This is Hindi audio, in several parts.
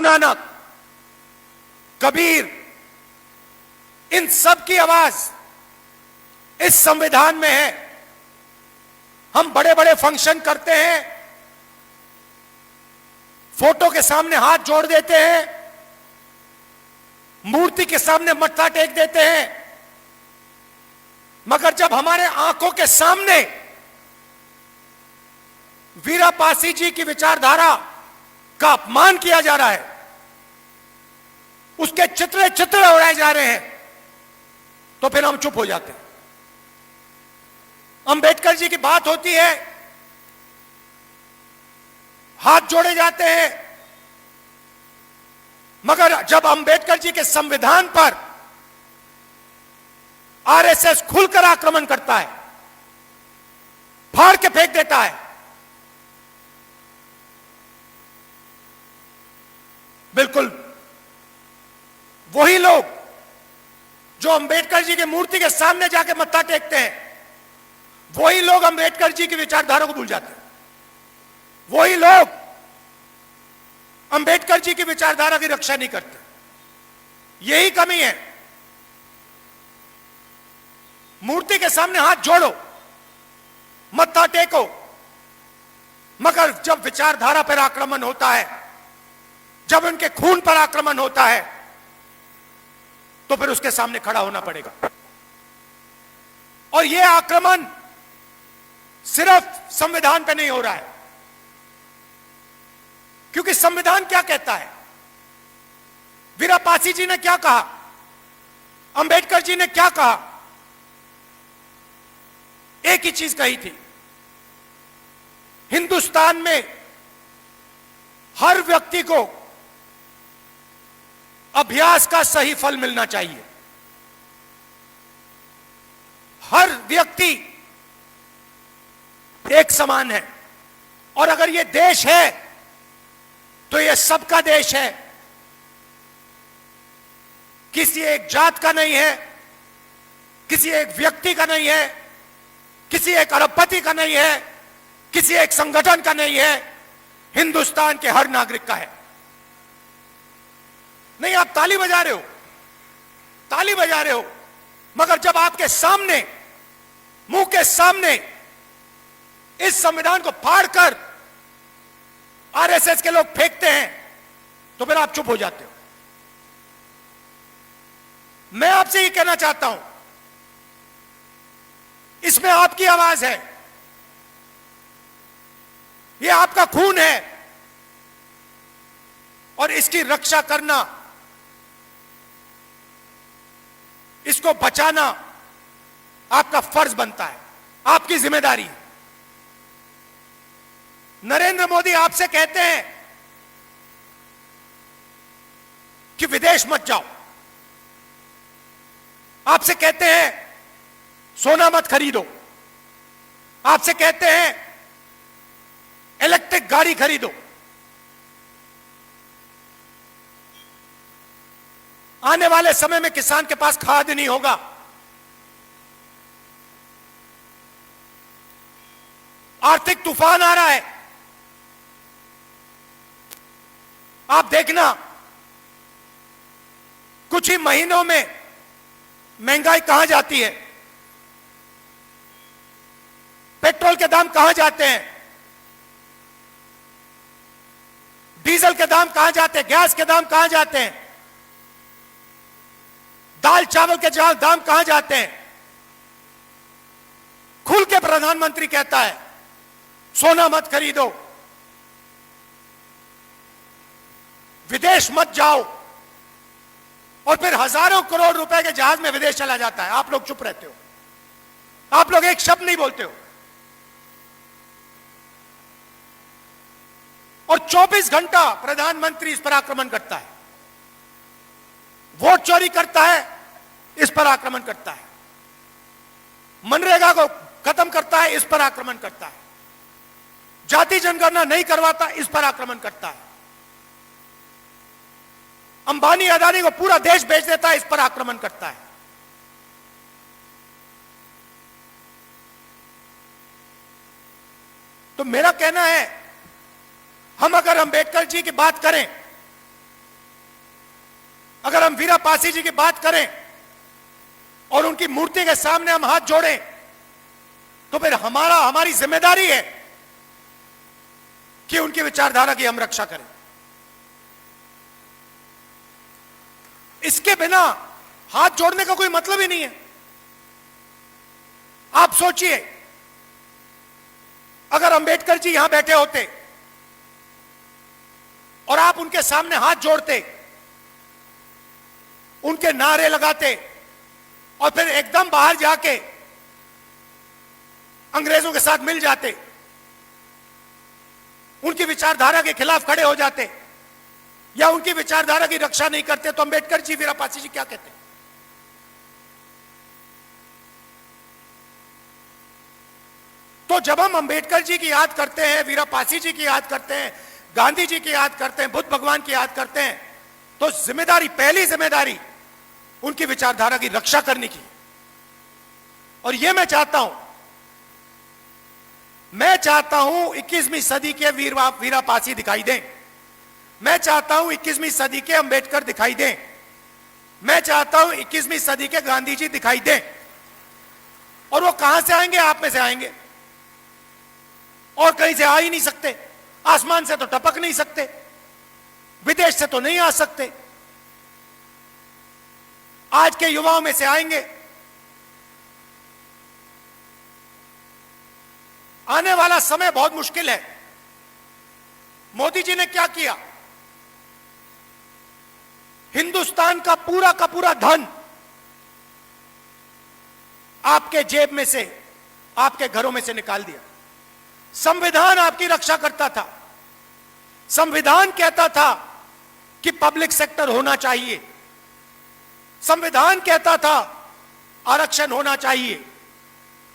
नानक, कबीर, इन सब की आवाज इस संविधान में है। हम बड़े बड़े फंक्शन करते हैं, फोटो के सामने हाथ जोड़ देते हैं, मूर्ति के सामने मत्था टेक देते हैं, मगर जब हमारे आंखों के सामने वीरा पासी जी की विचारधारा का अपमान किया जा रहा है, उसके चित्रे चित्रे उड़ाए जा रहे हैं, तो फिर हम चुप हो जाते हैं। अंबेडकर जी की बात होती है, हाथ जोड़े जाते हैं, मगर जब अंबेडकर जी के संविधान पर आरएसएस खुलकर आक्रमण करता है, फाड़ के फेंक देता है, बिल्कुल वही लोग जो अंबेडकर जी की मूर्ति के सामने जाके मत्था टेकते हैं, वही लोग अंबेडकर जी की विचारधारा को भूल जाते हैं। वही लोग अंबेडकर जी की विचारधारा की रक्षा नहीं करते। यही कमी है। मूर्ति के सामने हाथ जोड़ो, मत्था टेको, मगर जब विचारधारा पर आक्रमण होता है, जब उनके खून पर आक्रमण होता है, तो फिर उसके सामने खड़ा होना पड़ेगा। और यह आक्रमण सिर्फ संविधान पे नहीं हो रहा है, क्योंकि संविधान क्या कहता है? वीरा पासी जी ने क्या कहा? अंबेडकर जी ने क्या कहा? एक ही चीज कही थी, हिंदुस्तान में हर व्यक्ति को अभ्यास का सही फल मिलना चाहिए। हर व्यक्ति एक समान है, और अगर यह देश है तो यह सबका देश है, किसी एक जात का नहीं है, किसी एक व्यक्ति का नहीं है, किसी एक अरबपति का नहीं है, किसी एक संगठन का नहीं है, हिंदुस्तान के हर नागरिक का है। नहीं, आप ताली बजा रहे हो, ताली बजा रहे हो, मगर जब आपके सामने, मुंह के सामने इस संविधान को फाड़कर आरएसएस के लोग फेंकते हैं, तो फिर आप चुप हो जाते हो। मैं आपसे ये कहना चाहता हूं, इसमें आपकी आवाज है, यह आपका खून है, और इसकी रक्षा करना, इसको बचाना आपका फर्ज बनता है, आपकी जिम्मेदारी है। नरेंद्र मोदी आपसे कहते हैं कि विदेश मत जाओ, आपसे कहते हैं सोना मत खरीदो, आपसे कहते हैं इलेक्ट्रिक गाड़ी खरीदो। आने वाले समय में किसान के पास खाद नहीं होगा, आर्थिक तूफान आ रहा है। आप देखना, कुछ ही महीनों में महंगाई कहां जाती है, पेट्रोल के दाम कहां जाते हैं, डीजल के दाम कहां जाते हैं, गैस के दाम कहां जाते हैं, दाल चावल के दाम कहां जाते हैं। खुल के प्रधानमंत्री कहता है सोना मत खरीदो, विदेश मत जाओ, और फिर हजारों करोड़ रुपए के जहाज में विदेश चला जाता है। आप लोग चुप रहते हो, आप लोग एक शब्द नहीं बोलते हो, और 24 घंटा प्रधानमंत्री इस पर आक्रमण करता है, वोट चोरी करता है, इस पर आक्रमण करता है, मनरेगा को खत्म करता है, इस पर आक्रमण करता है, जाति जनगणना नहीं करवाता, इस पर आक्रमण करता है, अंबानी अदानी को पूरा देश बेच देता है, इस पर आक्रमण करता है। तो मेरा कहना है, हम अगर अंबेडकर जी की बात करें अगर हम वीरा पासी जी की बात करें और उनकी मूर्ति के सामने हम हाथ जोड़ें, तो फिर हमारी जिम्मेदारी है कि उनकी विचारधारा की हम रक्षा करें। इसके बिना हाथ जोड़ने का कोई मतलब ही नहीं है। आप सोचिए, अगर अंबेडकर जी यहां बैठे होते और आप उनके सामने हाथ जोड़ते, उनके नारे लगाते और फिर एकदम बाहर जाके अंग्रेजों के साथ मिल जाते, उनकी विचारधारा के खिलाफ खड़े हो जाते या उनकी विचारधारा की रक्षा नहीं करते, तो अंबेडकर जी, वीरा पासी जी क्या कहते? तो जब हम अंबेडकर जी की याद करते हैं, वीरा पासी जी की याद करते हैं, गांधी जी की याद करते हैं, बुद्ध भगवान की याद करते हैं, तो जिम्मेदारी, पहली जिम्मेदारी उनकी विचारधारा की रक्षा करने की। और यह मैं चाहता हूं 21वीं सदी के वीरा पासी दिखाई दें। मैं चाहता हूं 21वीं सदी के अंबेडकर दिखाई दें। मैं चाहता हूं 21वीं सदी के गांधी जी दिखाई दें। और वो कहां से आएंगे? आप में से आएंगे, और कहीं से आ ही नहीं सकते। आसमान से तो टपक नहीं सकते, विदेश से तो नहीं आ सकते, आज के युवाओं में से आएंगे। आने वाला समय बहुत मुश्किल है। मोदी जी ने क्या किया? हिंदुस्तान का पूरा धन आपके जेब में से, आपके घरों में से निकाल दिया। संविधान आपकी रक्षा करता था। संविधान कहता था कि पब्लिक सेक्टर होना चाहिए। संविधान कहता था आरक्षण होना चाहिए।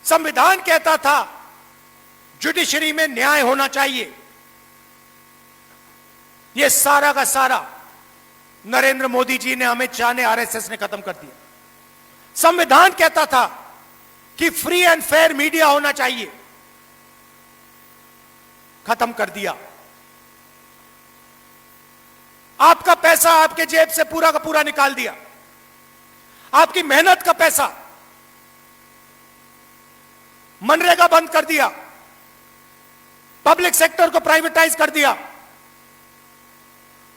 संविधान कहता था जुडिशरी में न्याय होना चाहिए। यह सारा का सारा नरेंद्र मोदी जी ने, अमित शाह ने, आरएसएस ने खत्म कर दिया। संविधान कहता था कि फ्री एंड फेयर मीडिया होना चाहिए, खत्म कर दिया। आपका पैसा आपके जेब से पूरा का पूरा निकाल दिया। आपकी मेहनत का पैसा, मनरेगा बंद कर दिया, पब्लिक सेक्टर को प्राइवेटाइज कर दिया।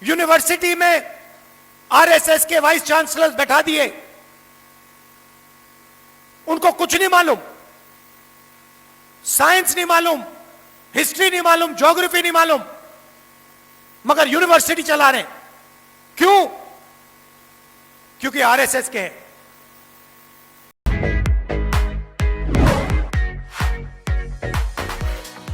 यूनिवर्सिटी में आरएसएस के वाइस चांसलर बैठा दिए। उनको कुछ नहीं मालूम, साइंस नहीं मालूम, हिस्ट्री नहीं मालूम, ज्योग्राफी नहीं मालूम, मगर यूनिवर्सिटी चला रहे हैं। क्यों? क्योंकि आरएसएस के हैं।